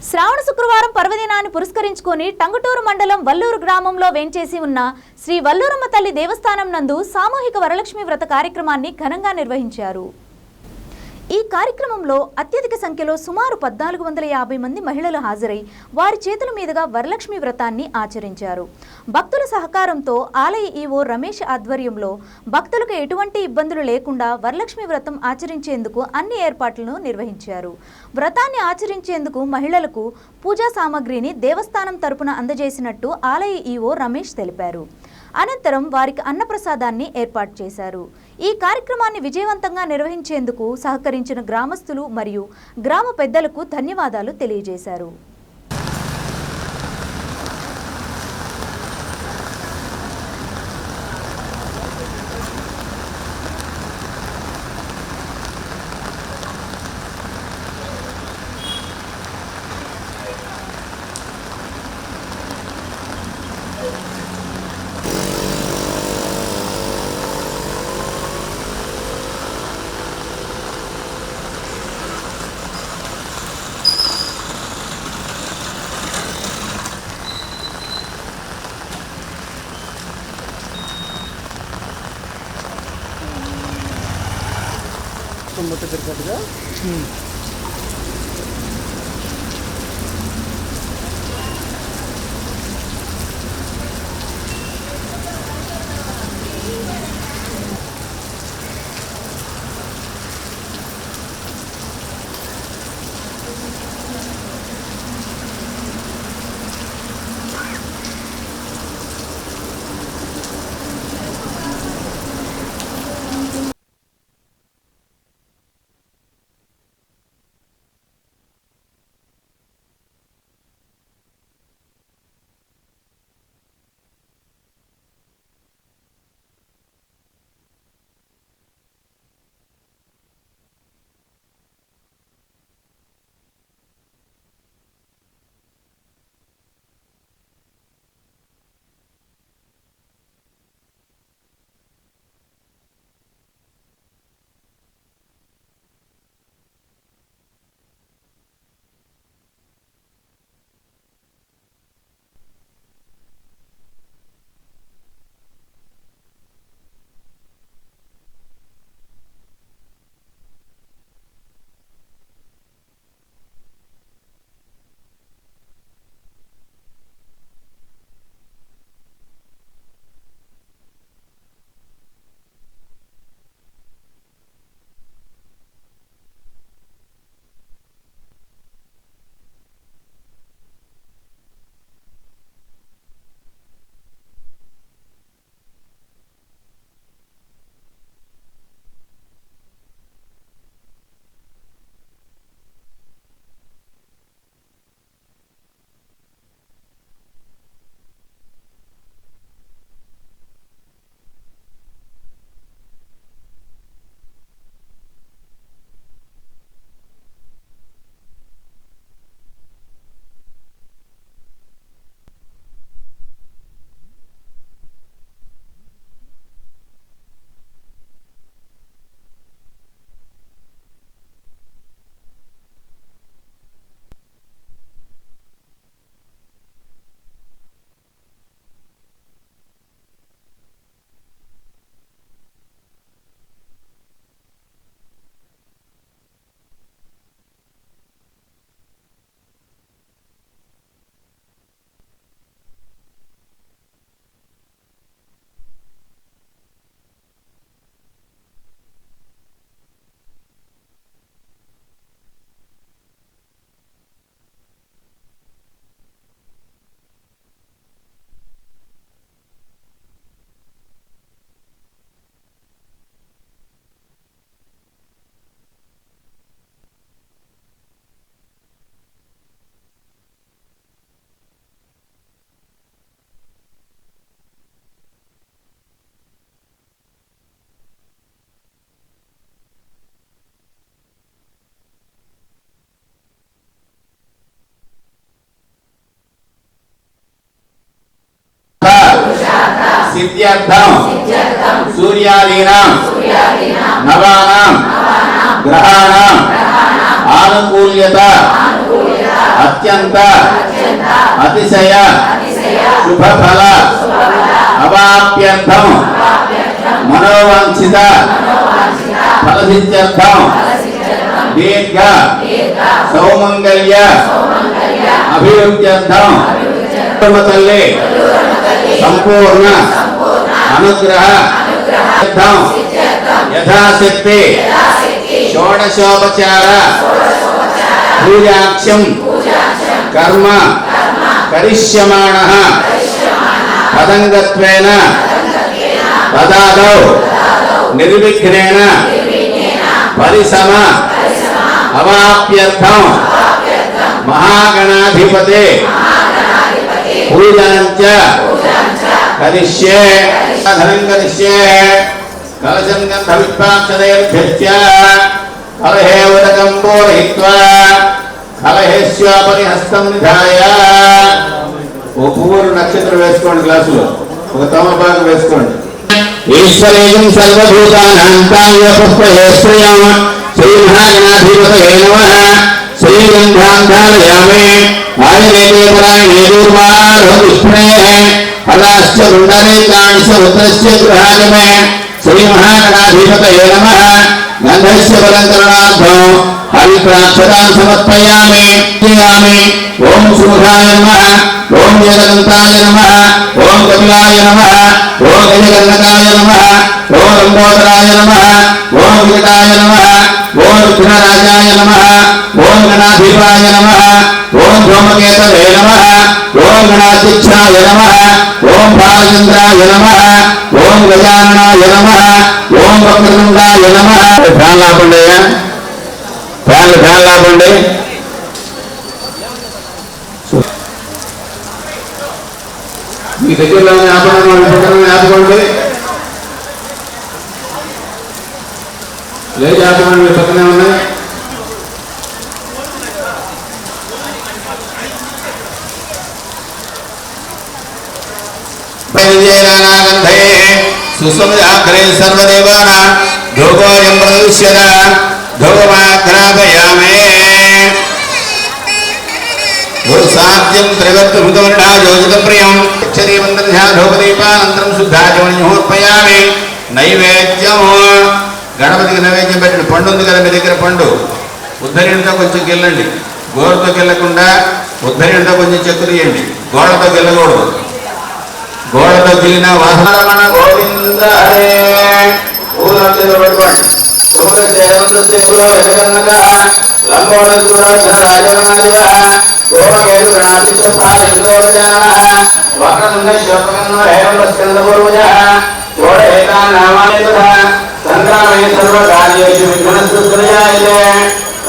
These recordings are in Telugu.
శ్రావణ శుక్రవారం పర్వదినాన్ని పురస్కరించుకొని టంగుటూరు మండలం వల్లూరు గ్రామంలో వేంచేసి ఉన్న శ్రీ వల్లూరమ్మ తల్లి దేవస్థానం నందు సామూహిక వరలక్ష్మి వ్రత కార్యక్రమాన్ని ఘనంగా నిర్వహించారు। ఈ కార్యక్రమంలో అత్యధిక సంఖ్యలో సుమారు 1450 మంది మహిళలు హాజరై వారి చేతుల మీదుగా వరలక్ష్మి వ్రతాన్ని ఆచరించారు। భక్తుల సహకారంతో ఆలయ ఈవో రమేష్ ఆధ్వర్యంలో భక్తులకు ఎటువంటి ఇబ్బందులు లేకుండా వరలక్ష్మి వ్రతం ఆచరించేందుకు అన్ని ఏర్పాట్లను నిర్వహించారు। వ్రతాన్ని ఆచరించేందుకు మహిళలకు పూజా సామగ్రిని దేవస్థానం తరపున అందజేసినట్టు ఆలయ ఈవో రమేష్ తెలిపారు। అనంతరం వారికి అన్నప్రసాదాన్ని ఏర్పాటు చేశారు। ఈ కార్యక్రమాన్ని విజయవంతంగా నిర్వహించేందుకు సహకరించిన గ్రామస్తులు మరియు గ్రామ పెద్దలకు ధన్యవాదాలు తెలియజేశారు। మొత్తం తిరగట్టుగా सिद्ध्यर्थम सूर्यादीनां नवानां ग्रहाणां आनुकूल्यता అత్యంత అతిశయ శుభఫల అవాప్యర్థం మనోవాంఛిత ఫలసిద్ధ్యర్థం దీర్ఘ సౌమంగళ్య అభివృద్ధ్యర్థం తల్లి సంపూర్ణ అనుగ్రహ యథాశక్తి షోడశోపచార పూజాక్షం కర్మ కరిష్యమాణః పదంగత్వేన తదాదౌ నిర్విఘ్నేన పరిసమ అవాప్యర్థం మహాగణాధిపతే పూజాంచ కరిష్యే ధనం కరిష్యే కలశం గంధవిత్వాక్షదైర్భ్యశ్చ కలహే ఉదకం పూరయిత్వా కలహేశ్వాపరి హస్తం నిధాయ. ఓ పువ్వులు నక్షత్రం వేసుకోండి, గ్లాసులో ఒక తమలపాకు వేసుకోండి. ఈశ్వరేయం సర్వభూతానాం కామ్య పుష్పయే శ్రియం శ్రీ మహాగణాధిపతయే నమః. శ్రీగంధాం ధారయామి ఆయుర్వేదే పరాయణే దూర్వారోహిష్ణే ఫలాశ్చ గుండరేకాణి చ ఉత్తరస్య గృహాణి. శ్రీ మహాగణాధిపతయే నమః. గంధస్య బలంకరణార్థం హరిప్రాక్షరాన్ సమర్పయామి. ఓం సుముఖాయ నమః, ఓం జగదంతాయ నమః, ఓం కపిలాయ నమః, ఓం గజగన్నకాయ నమః, ఓం లంబోదరాయ నమః, ఓం వికటాయ నమః, ఓం విఘ్నరాజాయ నమః, ఓం గణాధిపాయ నమః, ఓం ధూమకేతవే నమః, ఓం గణాధ్యక్షాయ నమః, ఓం బాలచంద్రాయ నమః, ఓం గజాననాయ నమః, ఓం వక్రతుండాయ నమః. Fan లాపండి, fan లాపండి. మీ దగ్గరలోనే ఆపండి, లేదు ఆపండి, మీ పక్కనే ఉన్నాయి. సుస్వమగ్రే సర్వదేవానాం ధూపోయం ప్రదృశ్యత ధూపమాఘ్రాపయామి. సాధ్యం త్రివర్గృతవర్ణాయోజితం ప్రియం ధూపదీపానంతరం శుద్ధాచమణిహోర్పయామి. నైవేద్యము గణపతికి నైవేద్యం పెట్టండి. పండు ఉంది కదా మీ దగ్గర, పండు ఉద్ధరణితో కొంచెం గెల్లండి. గోడతో గెల్లకుండా ఉద్ధరణితో కొంచెం చెక్కురియండి. గోడతో గెల్లకూడదు. గోడతో గెలిన వాహనమణ గోవింద హరే. పట్టుకోండి. సంగ్రామే సర్వకార్యేషు విఘ్నస్పృయాయతే.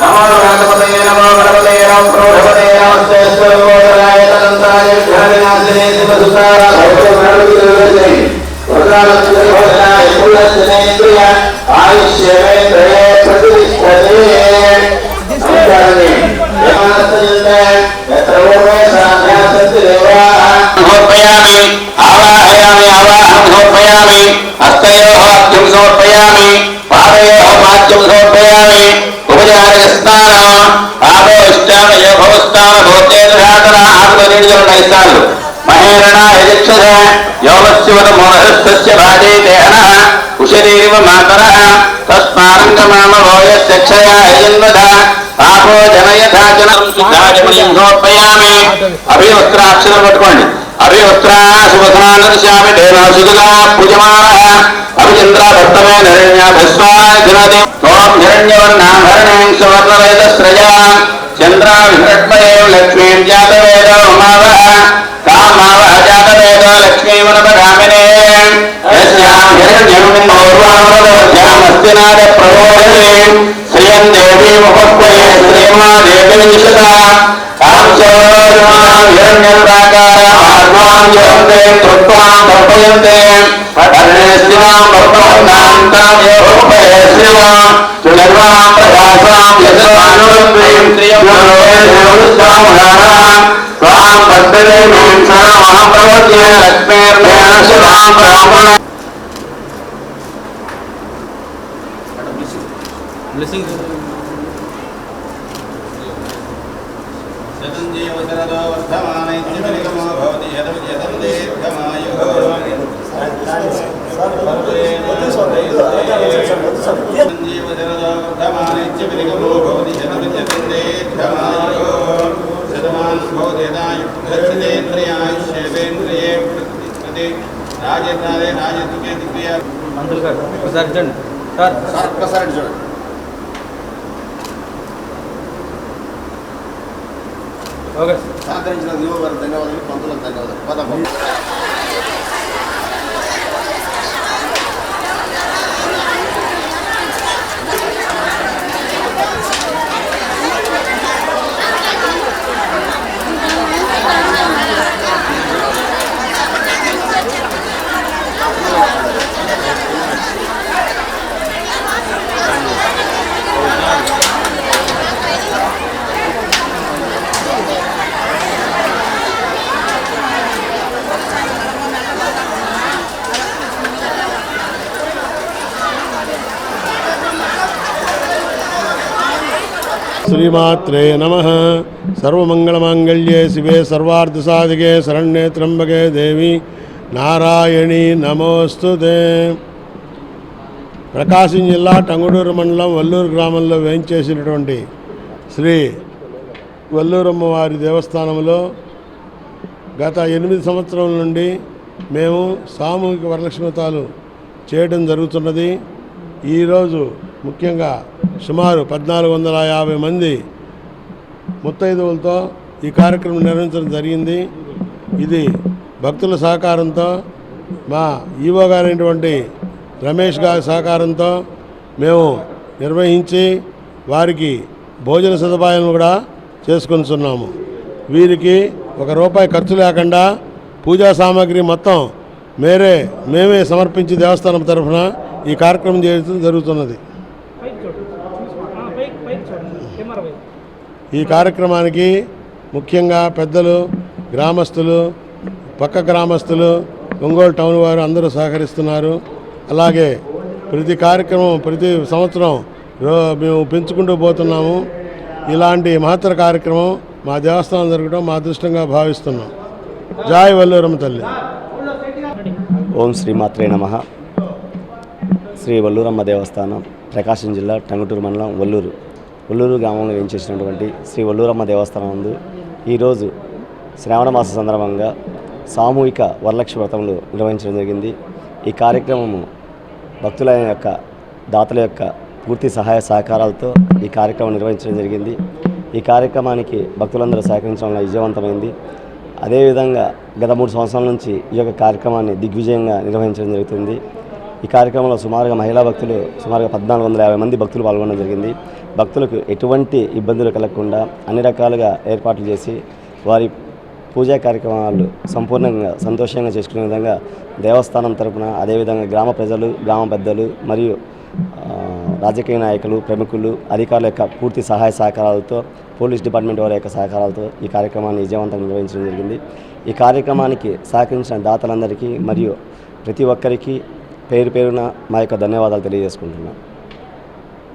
నమో గణపతయే నమో గణపతయే నమో ప్రోఢపతయే నమస్తే స్వరూపరాయ తదంతాయ విఘ్నవినాశినే శివసుతార భౌతమరణవిదుర్గతే వరదానస్వరూపరాయ కులస్నేంద్రియ ఆయుష్యేంద్రియే ప్రతిష్టతే. నమస్కారాన్ని దేవానస్తయంతే యత్రవోమే సాధ్యాసంతి దేవాః సమర్పయామి. ఆవాహయామి ఆవాహం సమర్పయామి. హస్తయోః అర్ఘ్యం సమర్పయామి. పాదయోః పాద్యం సమర్పయామి. ఉపచారక స్నానం ఆపోష్టాన యోగవస్థాన భోజేంద్రాతన ఆత్మనిర్జన ఇస్తాను. మహేరణ యజక్షస యోగస్యవత మోహస్తస్య భాజే దేహనః కుశరీరివ మాతరః తస్మారంగమామ భోయస్యక్షయ యజన్వద ఆపో జనయథా జనం శుద్ధాచమణిం సమర్పయామి. అభివస్త్రాక్షరం పట్టుకోండి. అభివస్త్రా శుభధనాదర్శామి దేవాసుగా పూజమానః. అభిచంద్ర భక్తమే నరణ్యా భస్మాయ ధనదే. ఓం హిరణ్యవర్ణాభరణేం సువర్ణవేదస్రజా చంద్రా విహ్రట్మయే లక్ష్మీం జాతవేద ఉమావః కామావః జాతవేద లక్ష్మీమనపగామినే. యస్యాం హిరణ్యం మౌర్వామరవధ్యామస్తినాద ప్రబోధనే శ్రియం దేవీ ముపక్వయే శ్రీమా దేవీ నిషదా కాంచోర్మాం హిరణ్యప్రాకారం ఆత్మాం జయంతే తృత్వాం తర్పయంతే పఠనేస్తిమాం భక్తవంతాం యోపయే శ్రీమాం తులర్వాం ప్రకాశాం యజమానురంద్రీం శ్రియం దేవస్తామురాణాం త్వాం భక్తదే మేం సర్వమహం ప్రవద్యే లక్ష్మీర్మేణ శుభాం బ్రాహ్మణ. బ్లెస్సింగ్ సంజీవశరదో వర్ధమానైత్యమనిగమో భవతి యదం దీర్ఘమాయుః సంజీవశరదో వర్ధమానైత్యమనిగమో భవతి యదం దీర్ఘమాయుః శతమాన్ భవతేదాయుష్యేంద్రియే ప్రతిష్టతే రాజేంద్రే రాజతుకే దివ్య మంత్రులు గారు ఒకసారి చూడండి సార్ ఒక్కసారి చూడండి. ఓకే సహకరించిన యువ గారు ధన్యవాదాలు, పంతులకు ధన్యవాదాలు. పదం శ్రీమాత్రే నమః. సర్వమంగళమాంగళ్యే శివే సర్వార్థసాధికే శరణ్యే త్ర్యంబకే దేవి నారాయణి నమోస్తుతే. ప్రకాశం జిల్లా టంగుటూరు మండలం వల్లూరు గ్రామంలో వేయించేసినటువంటి శ్రీ వల్లూరమ్మవారి దేవస్థానంలో గత 8 సంవత్సరాల నుండి మేము సామూహిక వరలక్ష్మితాలు చేయడం జరుగుతున్నది. ఈరోజు ముఖ్యంగా సుమారు 1450 మంది ముత్తైదువులతో ఈ కార్యక్రమం నిర్వహించడం జరిగింది. ఇది భక్తుల సహకారంతో, మా ఈవో గారైనటువంటి రమేష్ గారి సహకారంతో మేము నిర్వహించి వారికి భోజన సదుపాయాలను కూడా చేసుకొనిస్తున్నాము. వీరికి ₹1 ఖర్చు లేకుండా పూజా సామాగ్రి మొత్తం మేమే సమర్పించి దేవస్థానం తరఫున ఈ కార్యక్రమం చేయడం జరుగుతున్నది. ఈ కార్యక్రమానికి ముఖ్యంగా పెద్దలు, గ్రామస్తులు, పక్క గ్రామస్తులు, ఒంగోలు టౌన్ వారు అందరూ సహకరిస్తున్నారు. అలాగే ప్రతి కార్యక్రమం ప్రతి సంవత్సరం మేము పెంచుకుంటూ పోతున్నాము. ఇలాంటి మహత్తర కార్యక్రమం మా దేవస్థానం జరగడం మా అదృష్టంగా భావిస్తున్నాం. జై వల్లూరమ్మ తల్లి. ఓం శ్రీమాత్రే నమః. శ్రీ వల్లూరమ్మ దేవస్థానం ప్రకాశం జిల్లా టంగుటూరు మండలం వల్లూరు గ్రామంలో వేయించేసినటువంటి శ్రీ వల్లూరమ్మ దేవస్థానం నందు ఈరోజు శ్రావణ మాస సందర్భంగా సామూహిక వరలక్ష్మి వ్రతములు నిర్వహించడం జరిగింది. ఈ కార్యక్రమము భక్తుల యొక్క దాతల యొక్క పూర్తి సహాయ సహకారాలతో ఈ కార్యక్రమం నిర్వహించడం జరిగింది. ఈ కార్యక్రమానికి భక్తులందరూ సహకరించడం వల్ల విజయవంతమైంది. అదేవిధంగా గత 3 సంవత్సరాల నుంచి ఈ యొక్క కార్యక్రమాన్ని దిగ్విజయంగా నిర్వహించడం జరుగుతుంది. ఈ కార్యక్రమంలో సుమారుగా మహిళా భక్తులు సుమారుగా 1450 మంది భక్తులు పాల్గొనడం జరిగింది. భక్తులకు ఎటువంటి ఇబ్బందులు కలగకుండా అన్ని రకాలుగా ఏర్పాట్లు చేసి వారి పూజా కార్యక్రమాలు సంపూర్ణంగా సంతోషంగా చేసుకునే విధంగా దేవస్థానం తరపున, అదేవిధంగా గ్రామ ప్రజలు, గ్రామ పెద్దలు మరియు రాజకీయ నాయకులు, ప్రముఖులు, అధికారుల యొక్క పూర్తి సహాయ సహకారాలతో, పోలీస్ డిపార్ట్మెంట్ వారి యొక్క సహకారాలతో ఈ కార్యక్రమాన్ని విజయవంతంగా నిర్వహించడం జరిగింది. ఈ కార్యక్రమానికి సహకరించిన దాతలందరికీ మరియు ప్రతి ఒక్కరికి పేరున మా యొక్క ధన్యవాదాలు తెలియజేసుకుంటున్నాను.